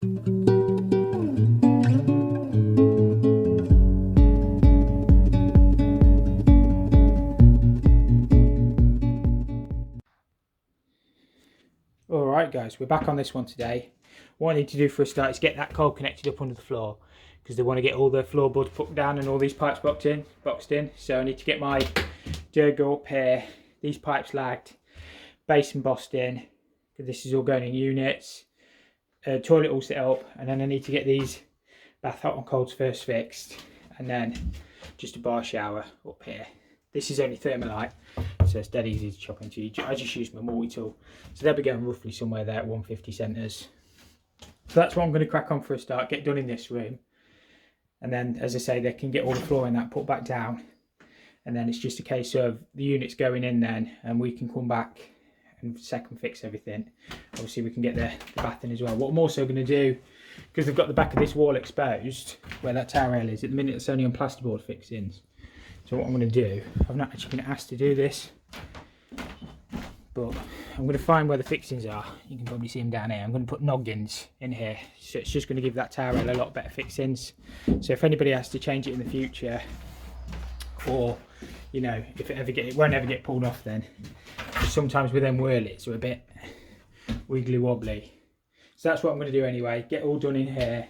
Alright guys, we're back on this one today. What I need to do for a start is get that cold connected up under the floor, because they want to get all the floorboards put down and all these pipes boxed in. So I need to get my Durgo up here, these pipes lagged, basin bossed in, because this is all going in units, toilet all set up, and then I need to get these bath hot and colds first fixed, and then just a bar shower up here. This is only Thermalite, so it's dead easy to chop into. I just use my multi-tool. So they'll be going roughly somewhere there at 150 centres. So that's what I'm going to crack on for a start, get done in this room. And then, as I say, they can get all the floor in that put back down. And then it's just a case of the units going in then, and we can come back and second fix everything. Obviously we can get the bath in as well. What I'm also going to do, because they've got the back of this wall exposed, where that tower rail is, at the minute it's only on plasterboard fixings. So what I'm going to do, I've not actually been asked to do this, but I'm going to find where the fixings are. You can probably see them down here. I'm going to put noggins in here, so it's just going to give that tower rail a lot better fixings. So if anybody has to change it in the future, or you know, if it won't ever get pulled off then, because sometimes with them whirlies they're a bit wiggly wobbly. So that's what I'm going to do anyway, get all done in here,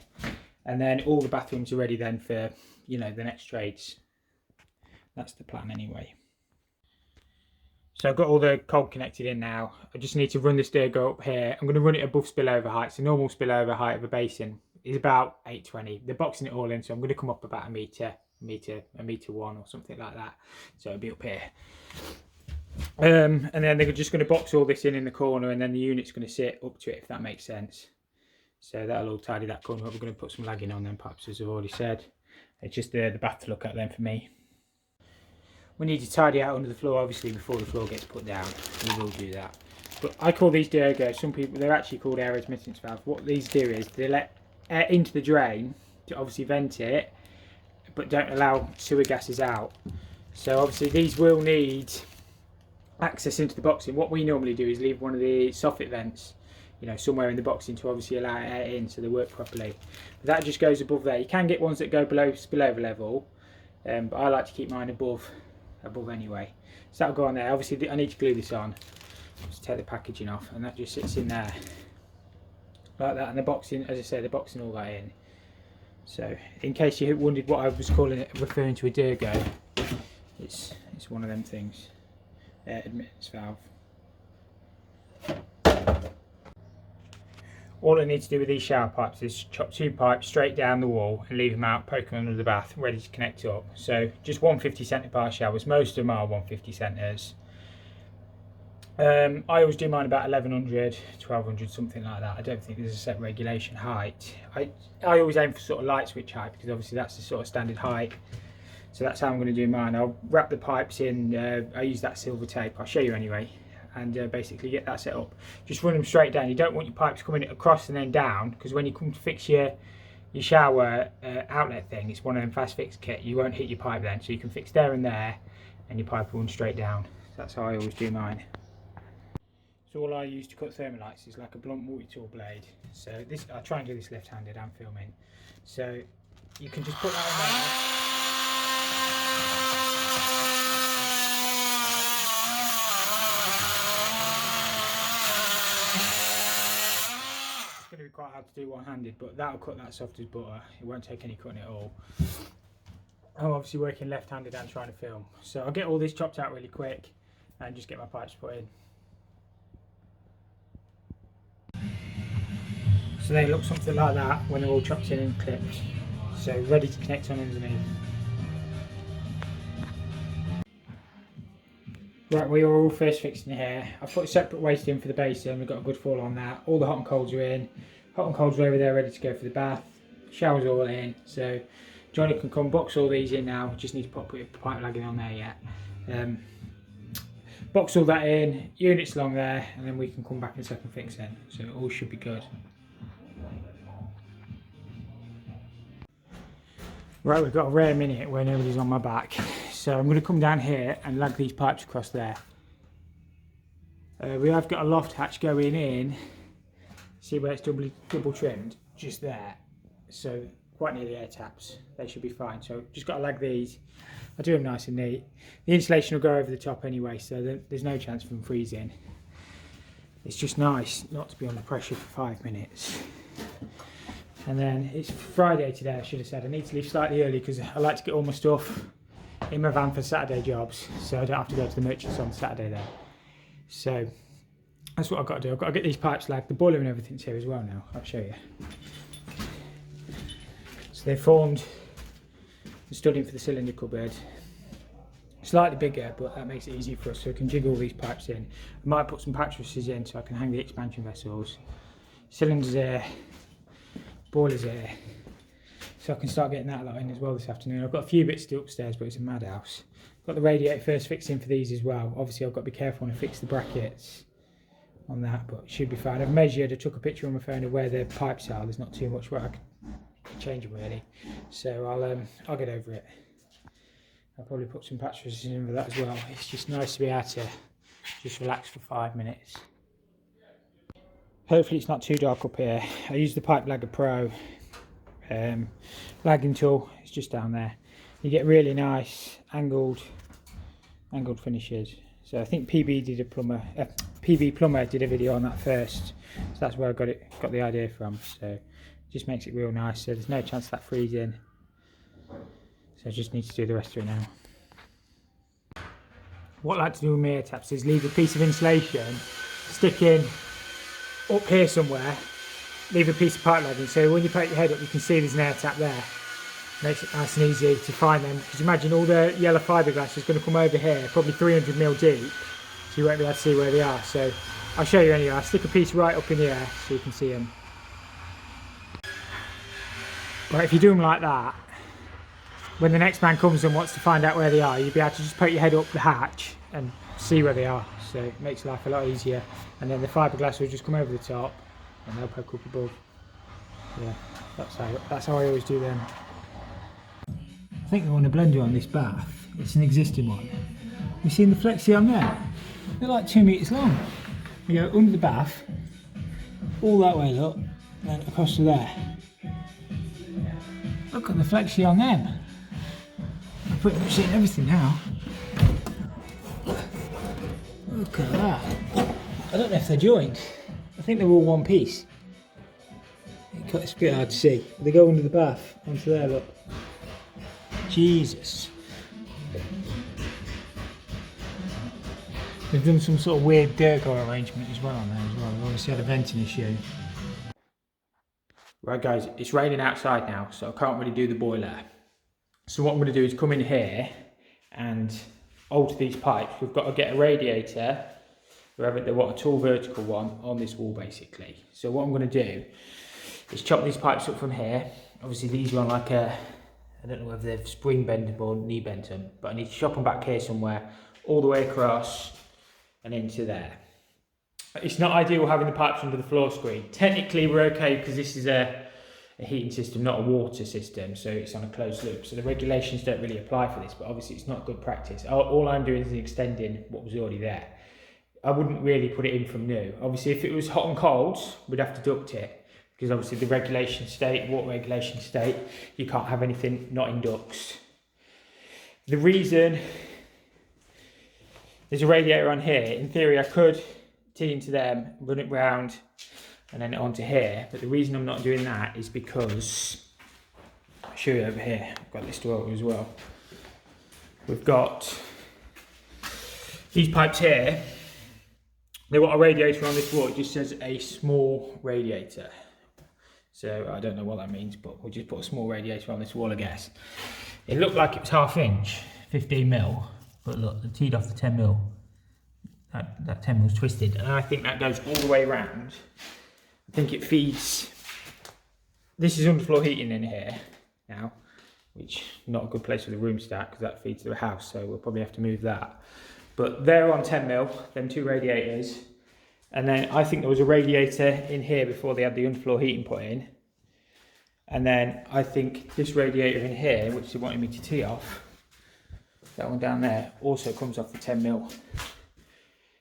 and then all the bathrooms are ready then for, you know, the next trades. That's the plan anyway. So I've got all the cold connected in now. I just need to run this Durgo up here. I'm going to run it above spillover height. So normal spillover height of a basin is about 820. They're boxing it all in, so I'm going to come up about a metre one or something like that. So it'll be up here. And then they're just going to box all this in the corner, and then the unit's going to sit up to it, if that makes sense. So that'll all tidy that corner up. We're going to put some lagging on them pipes, as I've already said. It's just the bath to look at then for me. We need to tidy out under the floor, obviously, before the floor gets put down. We will do that. But I call these Durgo, some people, they're actually called air admittance valves. What these do is they let air into the drain to obviously vent it, but don't allow sewer gases out. So obviously these will need access into the boxing. What we normally do is leave one of the soffit vents, you know, somewhere in the boxing to obviously allow air in so they work properly. But that just goes above there. You can get ones that go below spillover level, but I like to keep mine above anyway. So that'll go on there. Obviously I need to glue this on. Just take the packaging off, and that just sits in there like that. And the boxing, as I say, the boxing all that in. So in case you wondered what I was calling it, referring to a Durgo, it's one of them things. Air admittance valve. All I need to do with these shower pipes is chop 2 pipes straight down the wall and leave them out, poke them under the bath, ready to connect up. So just 150 centre bar showers. Most of them are 150 centres. I always do mine about 1100, 1200, something like that. I don't think there's a set regulation height. I always aim for sort of light switch height, because obviously that's the sort of standard height. So that's how I'm going to do mine. I'll wrap the pipes in. I use that silver tape. I'll show you anyway. And basically get that set up. Just run them straight down. You don't want your pipes coming across and then down, because when you come to fix your shower outlet thing, it's one of them fast fix kit. You won't hit your pipe then, so you can fix there and there, and your pipe will run straight down. So that's how I always do mine. So all I use to cut thermalites is like a blunt multi-tool blade. So this, I try and do this left-handed. I'm filming, so you can just put that on there. It's going to be quite hard to do one-handed, but that'll cut that soft as butter. It won't take any cutting at all. I'm obviously working left-handed and trying to film, so I'll get all this chopped out really quick and just get my pipes put in. So they look something like that when they're all chopped in and clipped, so ready to connect on underneath. Right, we are all first fixed in here. I've put a separate waste in for the basin. We've got a good fall on that. All the hot and colds are in. Hot and colds are over there ready to go for the bath. Shower's all in. So Johnny can come box all these in now. Just need to put a pipe lagging on there yet. Box all that in, units along there, and then we can come back and second fix in. So it all should be good. Right, we've got a rare minute where nobody's on my back. So I'm going to come down here and lag these pipes across there. We have got a loft hatch going in. See where it's double trimmed? just there, so quite near the air taps. They should be fine. So just got to lag these. I do them nice and neat. The insulation will go over the top anyway, so there's no chance of them freezing. It's just nice not to be under pressure for 5 minutes. And then it's Friday today, I should have said. I need to leave slightly early because I like to get all my stuff in my van for Saturday jobs, so I don't have to go to the merchants on Saturday then. So that's what I've got to do. I've got to get these pipes lagged. The boiler and everything's here as well now. I'll show you. So they formed the studding for the cylinder cupboard. Slightly bigger, but that makes it easy for us, so we can jig all these pipes in. I might put some patch trusses in so I can hang the expansion vessels. Cylinders here, boilers here, so I can start getting that lot in as well this afternoon. I've got a few bits still upstairs, but it's a madhouse. Got the radiator first fixed in for these as well. Obviously I've got to be careful when I fix the brackets on that, but it should be fine. I've measured, I took a picture on my phone of where the pipes are. There's not too much where I can change them really, so I'll get over it. I'll probably put some patch trusses in for that as well. It's just nice to be able to just relax for 5 minutes. Hopefully it's not too dark up here. I use the Pipe Lagger Pro lagging tool. It's just down there. You get really nice angled finishes. So I think PB Plumber did a video on that first. So that's where I got the idea from. So it just makes it real nice. So there's no chance of that freezing. So I just need to do the rest of it now. What I like to do with my air taps is leave a piece of insulation sticking up here somewhere, leave a piece of pipe lagging, so when you poke your head up you can see there's an air tap there. Makes it nice and easy to find them, because imagine all the yellow fiberglass is going to come over here, probably 300mm deep, so you won't be able to see where they are. So I'll show you anyway. I'll stick a piece right up in the air so you can see them. But if you do them like that, when the next man comes and wants to find out where they are, you'll be able to just poke your head up the hatch and see where they are. So it makes life a lot easier. And then the fiberglass will just come over the top and they'll poke up above. Yeah, that's how I always do them. I think I want a blender on this bath. It's an existing one. You seen the flexi on there? They're like 2 meters long. You go under the bath, all that way, look, and then across to there. Look at the flexi on them. I've pretty much seen everything now. Look at that. I don't know if they're joined. I think they're all one piece. It's a bit hard to see. They go under the bath, onto there, look. Jesus. They've done some sort of weird Durgo arrangement as well on there as well. They've obviously had a venting issue. Right guys, it's raining outside now, so I can't really do the boiler. So what I'm going to do is come in here and alter these pipes. We've got to get a radiator, wherever they want, a tall vertical one on this wall basically. So what I'm going to do is chop these pipes up from here. Obviously these are on like a, I don't know whether they've spring bent them or knee bent them, but I need to chop them back here somewhere, all the way across and into there. It's not ideal having the pipes under the floor screen. Technically we're okay because this is a heating system, not a water system, so it's on a closed loop, so the regulations don't really apply for this, but obviously it's not good practice. All I'm doing is extending what was already there. I wouldn't really put it in from new. Obviously if it was hot and cold, we'd have to duct it, because obviously the regulation state, water regulation state, you can't have anything not in ducts. The reason there's a radiator on here, in theory I could tee into them, run it round and then onto here, but the reason I'm not doing that is because, I'll show you over here, I've got this to over as well. We've got these pipes here, they want a radiator on this wall. It just says a small radiator. So I don't know what that means, but we'll just put a small radiator on this wall, I guess. It looked like it was 1/2 inch, 15mm, but look, they teed off the 10mm. That 10mm is twisted, and I think that goes all the way around. I think it feeds, this is underfloor heating in here now, which not a good place for the room stack because that feeds the house, so we'll probably have to move that. But they're on 10mm, them 2 radiators, and then I think there was a radiator in here before they had the underfloor heating put in, and then I think this radiator in here, which they wanted me to tee off, that one down there, also comes off the 10mm.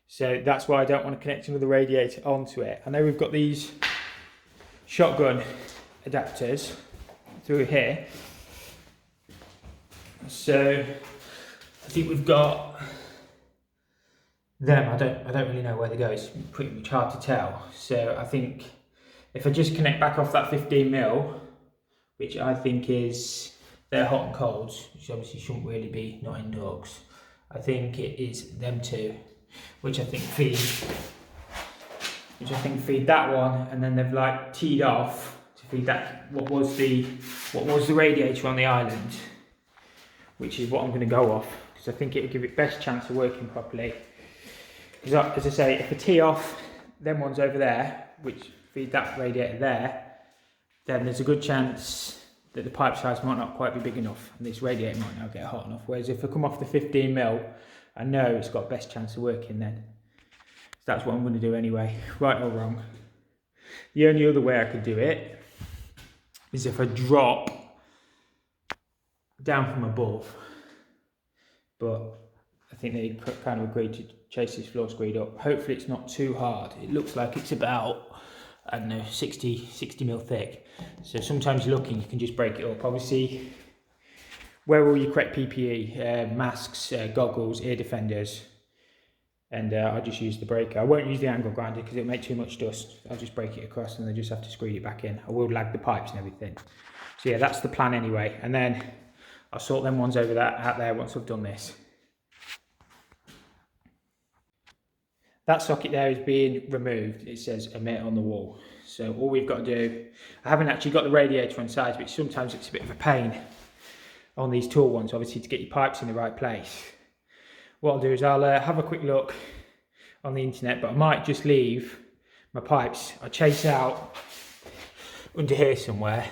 So that's why I don't want to connect another radiator onto it. I know we've got these shotgun adapters through here. So I think we've got them. I don't really know where they go. It's pretty much hard to tell. So I think if I just connect back off that 15mm, which I think is their hot and colds, which obviously shouldn't really be not in dogs. I think it is them two, which I think feed that one, and then they've like teed off to feed that what was the radiator on the island, which is what I'm going to go off, because I think it'll give it best chance of working properly. Because as I say, if I tee off them ones over there, which feed that radiator there, then there's a good chance that the pipe size might not quite be big enough and this radiator might not get hot enough. Whereas if I come off the 15mm, I know it's got best chance of working then. So that's what I'm going to do anyway, right or wrong. The only other way I could do it is if I drop down from above, but I think they kind of agreed to chase this floor screed up. Hopefully it's not too hard. It looks like it's about, I don't know, 60mm thick. So sometimes you're looking, you can just break it up. Obviously, wear all your correct PPE, masks, goggles, ear defenders, and I'll just use the breaker. I won't use the angle grinder because it'll make too much dust. I'll just break it across and then just have to screed it back in. I will lag the pipes and everything. So yeah, that's the plan anyway. And then I'll sort them ones out there once I've done this. That socket there is being removed. It says emit on the wall. So all we've got to do, I haven't actually got the radiator on sides, which sometimes it's a bit of a pain on these tall ones, obviously, to get your pipes in the right place. What I'll do is I'll have a quick look on the internet, but I might just leave my pipes. I'll chase out under here somewhere,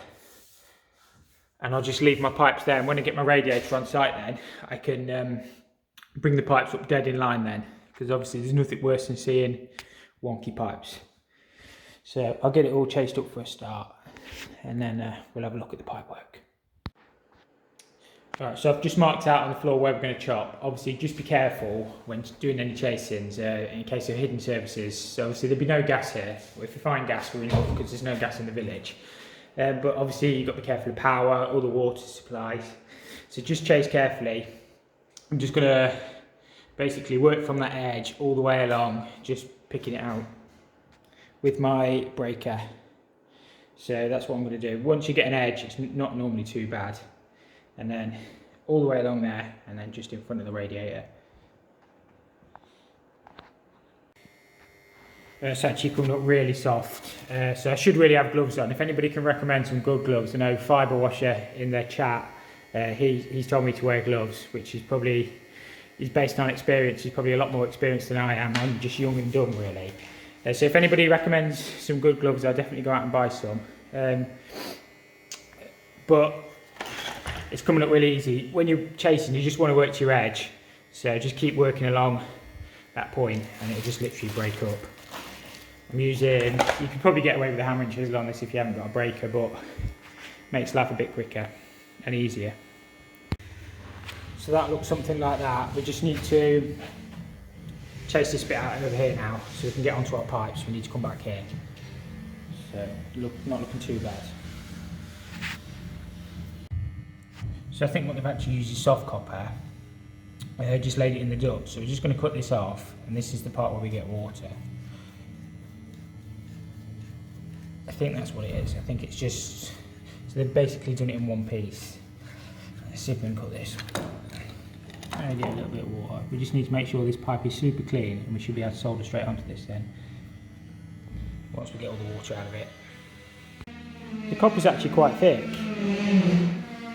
and I'll just leave my pipes there. And when I get my radiator on site then, I can bring the pipes up dead in line then, because obviously there's nothing worse than seeing wonky pipes. So I'll get it all chased up for a start, and then we'll have a look at the pipe work. Alright, so I've just marked out on the floor where we're going to chop. Obviously just be careful when doing any chasings in case of hidden surfaces. So obviously there'll be no gas here. Well, if you find gas, we're enough because there's no gas in the village. But obviously you've got to be careful of power, all the water supplies. So just chase carefully. I'm just going to basically work from that edge all the way along, just picking it out with my breaker. So that's what I'm going to do. Once you get an edge, it's not normally too bad. And then all the way along there, and then just in front of the radiator. It's actually coming up really soft, so I should really have gloves on. If anybody can recommend some good gloves, I know Fibre Washer in their chat, he's told me to wear gloves, which is probably, he's based on experience. He's probably a lot more experienced than I am. I'm just young and dumb really. So if anybody recommends some good gloves, I'll definitely go out and buy some. But it's coming up really easy. When you're chasing, you just want to work to your edge. So just keep working along that point and it'll just literally break up. I'm using, you can probably get away with a hammer and chisel on this if you haven't got a breaker, but makes life a bit quicker and easier. So that looks something like that. We just need to chase this bit out over here now so we can get onto our pipes. We need to come back here. So not looking too bad. So I think what they've actually used is soft copper. They just laid it in the duct. So we're just going to cut this off, and this is the part where we get water. I think that's what it is. I think it's just, so they've basically done it in one piece. Let's see if we can cut this. I get a little bit of water. We just need to make sure this pipe is super clean, and we should be able to solder straight onto this then, once we get all the water out of it. The copper's actually quite thick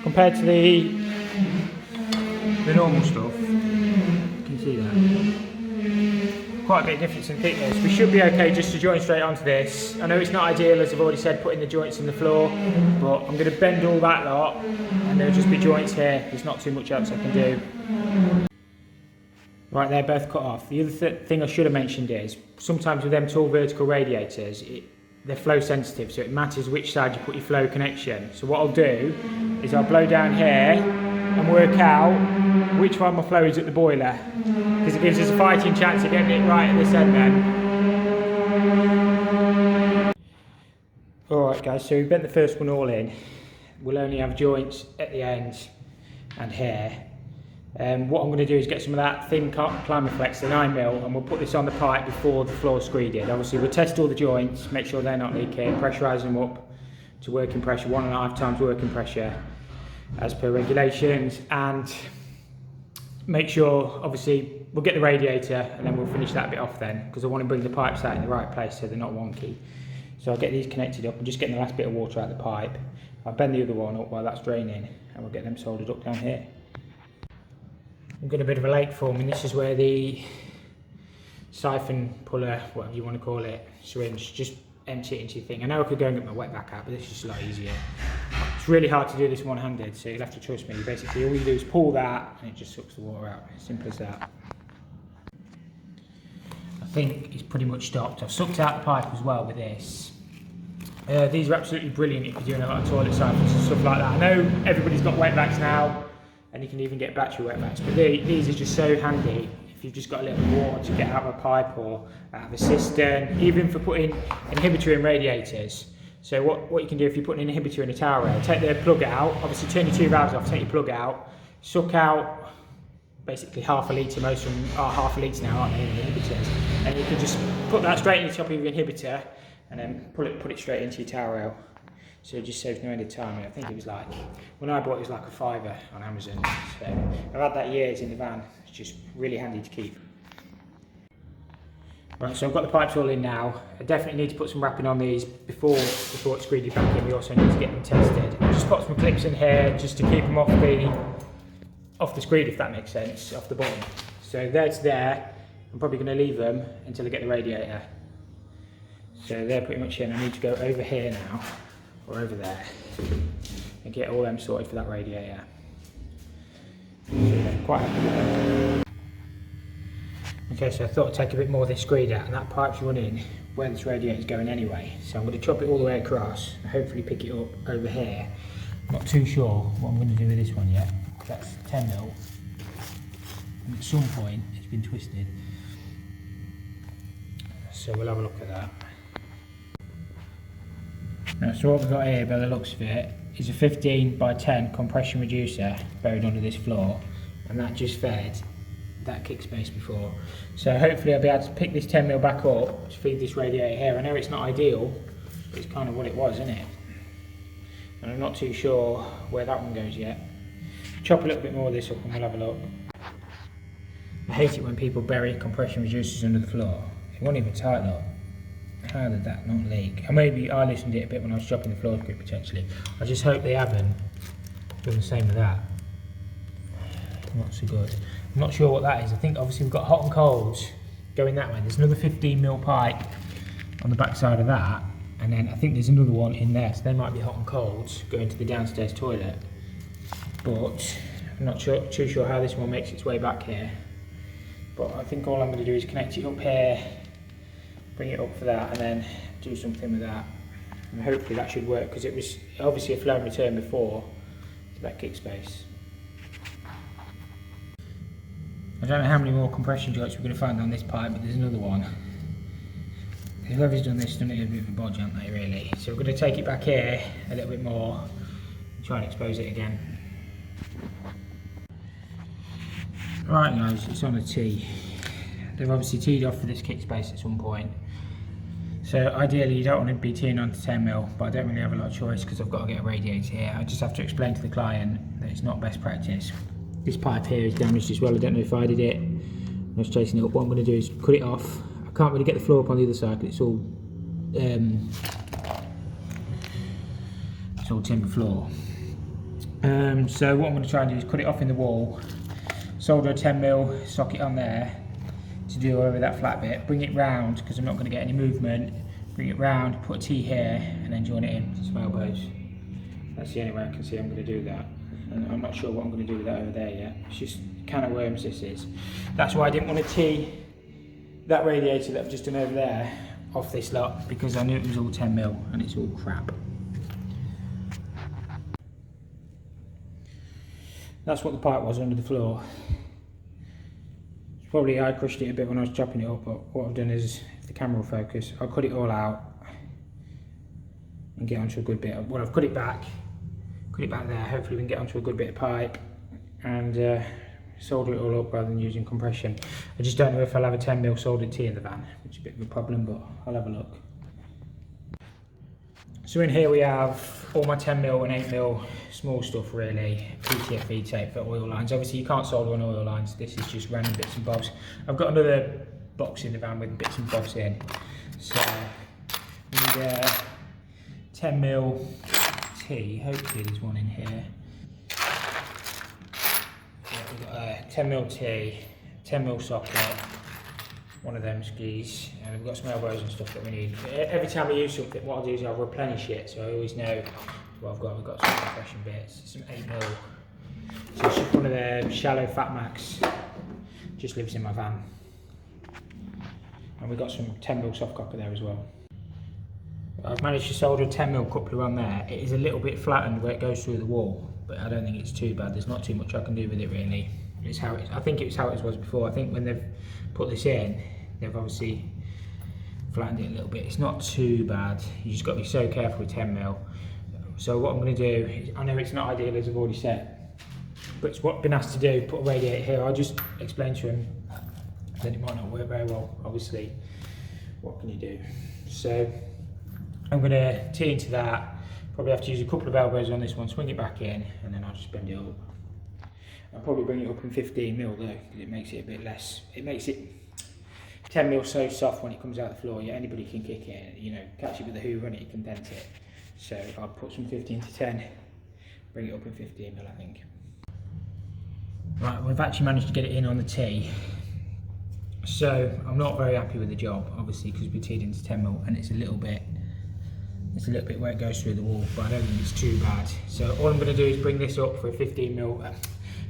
compared to the normal stuff. You can see that. Quite a bit of difference in thickness. We should be okay just to join straight onto this. I know it's not ideal, as I've already said, putting the joints in the floor, but I'm going to bend all that lot and there'll just be joints here. There's not too much else I can do. Right, they're both cut off. The other thing I should have mentioned is, sometimes with them tall vertical radiators, they're flow sensitive, so it matters which side you put your flow connection. So what I'll do is I'll blow down here and work out which one my flow is at the boiler, because it gives us a fighting chance of getting it right at this end then. Alright guys, so we bent the first one all in. We'll only have joints at the ends and here. What I'm going to do is get some of that thin climber flex, the 9mm, and we'll put this on the pipe before the floor screeded. Obviously we'll test all the joints, make sure they're not leaking, pressurise them up to working pressure, 1.5 times working pressure as per regulations, and make sure, obviously we'll get the radiator and then we'll finish that bit off then, because I want to bring the pipes out in the right place so they're not wonky. So I'll get these connected up. I'm just getting the last bit of water out of the pipe. I'll bend the other one up while that's draining and we'll get them soldered up down here. We've got a bit of a lake forming. This is where the siphon puller, whatever you want to call it, syringe, just empty it into your thing. I know I could go and get my wet back out, but this is just a lot easier. It's really hard to do this one-handed, so you'll have to trust me. Basically all you do is pull that and it just sucks the water out. Simple as that. I think it's pretty much stopped. I've sucked out the pipe as well with this. These are absolutely brilliant if you're doing a lot of toilet siphons and stuff like that. I know everybody's got wet backs now, and you can even get battery wet backs, but these are just so handy if you've just got a little water to get out of a pipe or out of a cistern, even for putting inhibitor in radiators. So what you can do if you put an inhibitor in a towel rail, take the plug out, obviously turn your two valves off, take your plug out, suck out basically half a litre, most of them are half a litre now, aren't they, inhibitors, and you can just put that straight in the top of your inhibitor and then put it straight into your towel rail. So it just saves no end of time. And I think it was like, when I bought it was like a £5 on Amazon. So I've had that years in the van. It's just really handy to keep. Right, so I've got the pipes all in now. I definitely need to put some wrapping on these before it's screeded back in. We also need to get them tested. I've just got some clips in here just to keep them off the screed, if that makes sense, off the bottom. So that's there. I'm probably going to leave them until I get the radiator. So they're pretty much in. I need to go over here now, or over there, and get all them sorted for that radiator. So yeah, quite happy with that. Okay, so I thought I'd take a bit more of this screed out, and that pipe's running where this radiator is going anyway. So I'm going to chop it all the way across, and hopefully pick it up over here. I'm not too sure what I'm going to do with this one yet. That's 10mm, and at some point it's been twisted. So we'll have a look at that. Now, so what we've got here, by the looks of it, is a 15 by 10 compression reducer buried under this floor, and that just fed that kick space before. So hopefully I'll be able to pick this 10mm back up to feed this radiator here. I know it's not ideal, but it's kind of what it was, isn't it? And I'm not too sure where that one goes yet. Chop a little bit more of this up and we'll have a look. I hate it when people bury compression reducers under the floor. It won't even tighten up. How did that not leak? Or maybe I listened to it a bit when I was chopping the floor screw potentially. I just hope they haven't done the same with that. Not so good. I'm not sure what that is. I think obviously we've got hot and colds going that way. There's another 15mm pipe on the back side of that, and then I think there's another one in there, so they might be hot and colds going to the downstairs toilet. But I'm not too sure how this one makes its way back here. But I think all I'm going to do is connect it up here, bring it up for that, and then do something with that. And hopefully that should work, because it was obviously a flow and return before to that kick space. I don't know how many more compression joints we're going to find on this pipe, but there's another one. Whoever's done this has done it a bit of a bodge, haven't they, really? So we're going to take it back here a little bit more and try and expose it again. Right guys, it's on a tee. They've obviously teed off for this kick space at some point. So ideally you don't want to be teeing onto 10mm, but I don't really have a lot of choice because I've got to get a radiator here. I just have to explain to the client that it's not best practice. This pipe here is damaged as well. I don't know if I did it. I was chasing it up. What I'm going to do is cut it off. I can't really get the floor up on the other side because it's all timber floor. So what I'm going to try and do is cut it off in the wall, solder a 10mm socket on there to do over that flat bit, bring it round because I'm not going to get any movement, bring it round, put a T here and then join it in to some elbows. That's the only way I can see I'm going to do that. And I'm not sure what I'm going to do with that over there yet. It's just can of worms this is. That's why I didn't want to tee that radiator that I've just done over there off this lot, because I knew it was all 10mm and it's all crap. That's what the pipe was under the floor. Probably I crushed it a bit when I was chopping it up, but what I've done is, if the camera will focus, I'll cut it all out and get onto a good bit of, well, I've cut it back there. Hopefully we can get onto a good bit of pipe and solder it all up rather than using compression. I just don't know if I'll have a 10mm soldered T in the van, which is a bit of a problem, but I'll have a look. So in here we have all my 10mm and 8mm small stuff really, PTFE tape for oil lines. Obviously you can't solder on oil lines, this is just random bits and bobs. I've got another box in the van with bits and bobs in. So we need a 10mm T, hopefully there's one in here. Yeah, we've got a 10mm T, 10mm socket, one of them skis, and we've got some elbows and stuff that we need. Every time I use something, what I'll do is I'll replenish it, so I always know what I've got. We've got some compression bits, some 8mm. So it's just one of the shallow Fat Max, just lives in my van. And we've got some 10mm soft copper there as well. I've managed to solder a 10mm coupler on there. It is a little bit flattened where it goes through the wall, but I don't think it's too bad. There's not too much I can do with it really. It's how it, I think it's how it was before. I think when they've put this in, they've obviously flattened it a little bit. It's not too bad. You just got to be so careful with 10mm. So what I'm going to do is, I know it's not ideal as I've already said, but it's what I've been asked to do. Put a radiator here. I'll just explain to him. Then it might not work very well. Obviously, what can you do? So I'm going to tee into that. Probably have to use a couple of elbows on this one, swing it back in, and then I'll just bend it up. I'll probably bring it up in 15mm though, because it makes it a bit less. It makes it 10mm so soft when it comes out the floor. Yeah, anybody can kick it. You know, catch it with a hoover and it can dent it. So I'll put some 15 to 10, bring it up in 15mm, I think. Right, we've actually managed to get it in on the tee. So I'm not very happy with the job, obviously, because we teed into 10mm and it's a little bit where it goes through the wall, but I don't think it's too bad. So all I'm going to do is bring this up for a 15mm,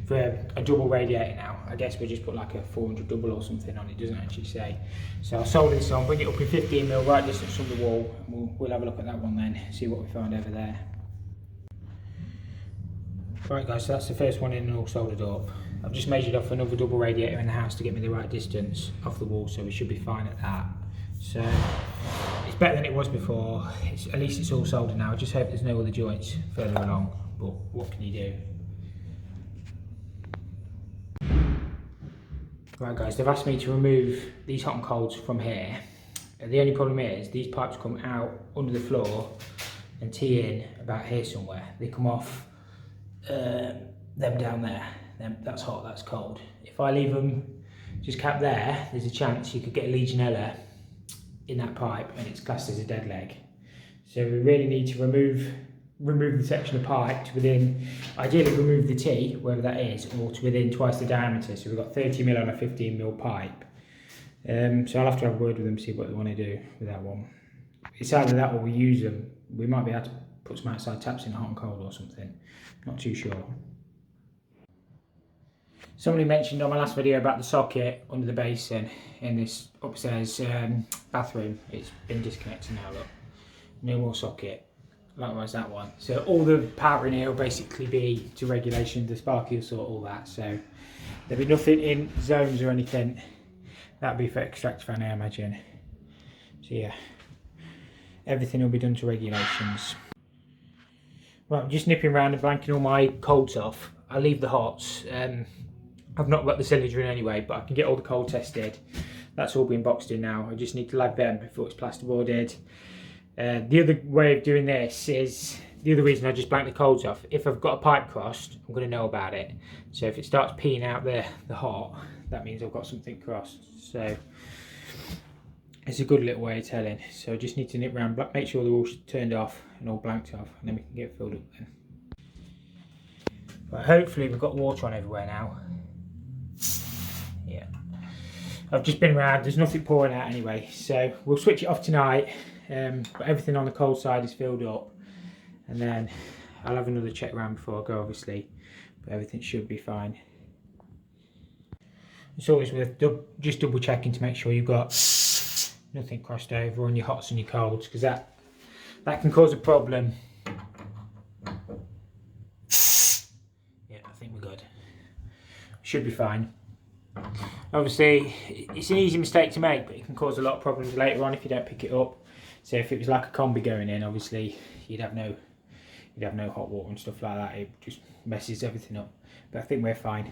for a double radiator now. I guess we'll just put like a 400 double or something on it, doesn't actually say. So I'll solder this on, bring it up in 15mm, right distance from the wall, and we'll have a look at that one then, see what we find over there. Right guys, so that's the first one in and all soldered up. I've just measured off another double radiator in the house to get me the right distance off the wall, so we should be fine at that. So it's better than it was before. At least it's all soldered now. I just hope there's no other joints further along, but what can you do? Right guys, they've asked me to remove these hot and colds from here. The only problem is these pipes come out under the floor and tee in about here somewhere. They come off them down there. That's hot, that's cold. If I leave them just capped there, there's a chance you could get a Legionella in that pipe and it's classed as a dead leg. So we really need to remove the section of pipe to within, ideally remove the T, wherever that is, or to within twice the diameter. So we've got 30mm on a 15mm pipe. So I'll have to have a word with them, see what they want to do with that one. It's either that or we use them. We might be able to put some outside taps in hot and cold or something. Not too sure. Somebody mentioned on my last video about the socket under the basin in this upstairs bathroom. It's been disconnected now, look. No more socket. Likewise that one. So all the power in here will basically be to regulation, the sparky will sort all that. So there'll be nothing in zones or anything. That'll be for extract fan, I imagine. So yeah, everything will be done to regulations. Right, I'm just nipping around and blanking all my colds off. I'll leave the hots. I've not got the cylinder in anyway, but I can get all the cold tested. That's all been boxed in now. I just need to lag them before it's plasterboarded. The other way of doing this is, the other reason I just blank the colds off, if I've got a pipe crossed, I'm going to know about it. So if it starts peeing out the hot, that means I've got something crossed. So it's a good little way of telling. So I just need to nip around, make sure they're all turned off and all blanked off, and then we can get filled up then. But hopefully we've got water on everywhere now. Yeah, I've just been around, there's nothing pouring out anyway, so we'll switch it off tonight, but everything on the cold side is filled up, and then I'll have another check around before I go obviously, but everything should be fine. It's always worth just double checking to make sure you've got nothing crossed over on your hots and your colds, because that can cause a problem. Yeah, I think we're good. Should be fine. Obviously, it's an easy mistake to make, but it can cause a lot of problems later on if you don't pick it up. So if it was like a combi going in, obviously you'd have no hot water and stuff like that. It just messes everything up. But I think we're fine.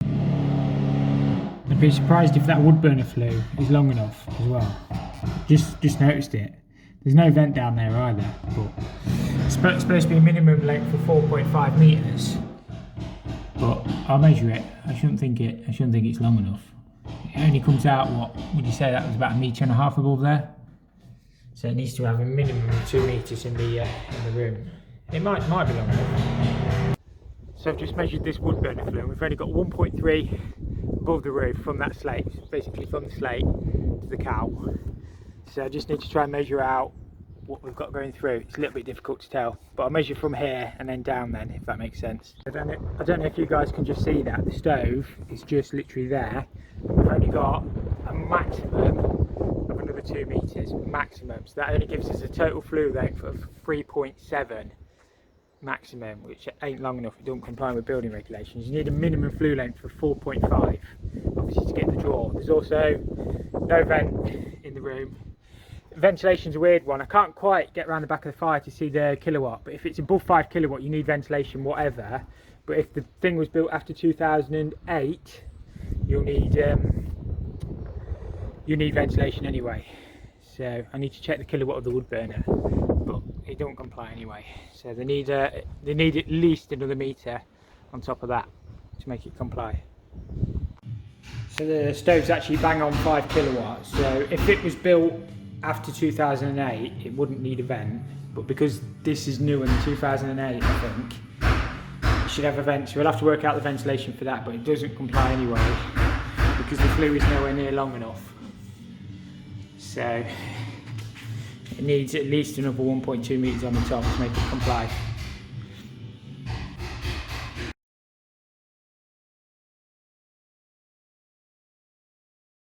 I'd be surprised if that wood burner flue is long enough as well. Just noticed it. There's no vent down there either, but it's supposed to be a minimum length of 4.5 metres. But I'll measure it. I shouldn't think it's long enough. It only comes out, what would you say, that was about 1.5 metres above there. So it needs to have a minimum of 2 metres in the room. It might be long enough. So I've just measured this wood burner flue. We've only got 1.3 above the roof from that slate, basically from the slate to the cow. So I just need to try and measure out what we've got going through. It's a little bit difficult to tell, but I'll measure from here and then down then, if that makes sense. I don't know if you guys can just see that. The stove is just literally there. We've only got a maximum of another 2 metres, maximum. So that only gives us a total flue length of 3.7 maximum, which ain't long enough. It don't comply with building regulations. You need a minimum flue length of 4.5, obviously, to get the draw. There's also no vent in the room. Ventilation's a weird one. I can't quite get around the back of the fire to see the kilowatt, but if it's above 5 kilowatt you need ventilation whatever. But if the thing was built after 2008 you'll need ventilation anyway. So I need to check the kilowatt of the wood burner, but it don't comply anyway. So they need at least another metre on top of that to make it comply. So the stove's actually bang on 5 kilowatts. So if it was built after 2008 it wouldn't need a vent, but because this is new in 2008 I think it should have a vent, so we'll have to work out the ventilation for that, but it doesn't comply anyway because the flue is nowhere near long enough. So it needs at least another 1.2 metres on the top to make it comply.